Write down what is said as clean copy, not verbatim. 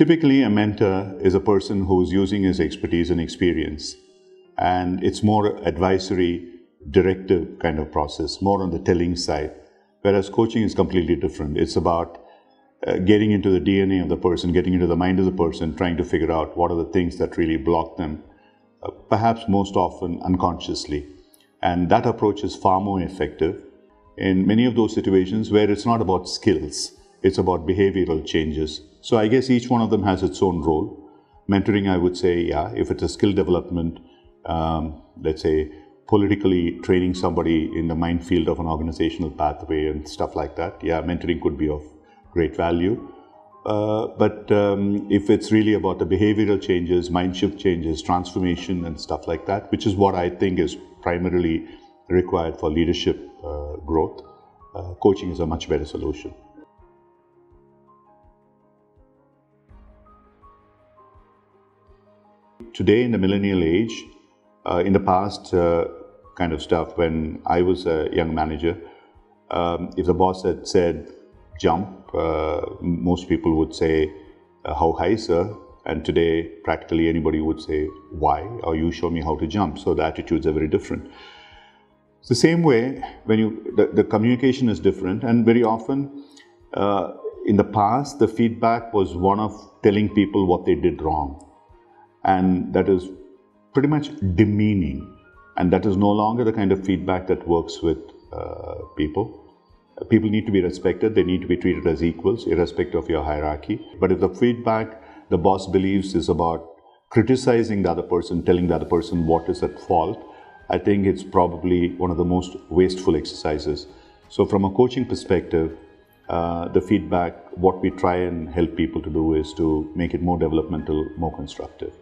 Typically, a mentor is a person who's using his expertise and experience, and it's more advisory, directive kind of process, more on the telling side, whereas coaching is completely different. It's about getting into the DNA of the person, getting into the mind of the person, trying to figure out what are the things that really block them, perhaps most often unconsciously. And that approach is far more effective in many of those situations where it's not about skills, it's about behavioral changes. So I guess each one of them has its own role. Mentoring, I would say, yeah, if it's a skill development, let's say politically training somebody in the minefield of an organizational pathway and stuff like that, yeah, mentoring could be of great value. But if it's really about the behavioral changes, mind shift changes, transformation and stuff like that, which is what I think is primarily required for leadership growth, coaching is a much better solution. Today in the millennial age, in the past kind of stuff, when I was a young manager, if the boss had said jump, most people would say, how high, sir? And today, practically anybody would say, why? Or you show me how to jump. So the attitudes are very different. It's the same way when the communication is different, and very often in the past, the feedback was one of telling people what they did wrong. And that is pretty much demeaning. And that is no longer the kind of feedback that works with people. People need to be respected. They need to be treated as equals, irrespective of your hierarchy. But if the feedback the boss believes is about criticizing the other person, telling the other person what is at fault, I think it's probably one of the most wasteful exercises. So from a coaching perspective, the feedback, what we try and help people to do is to make it more developmental, more constructive.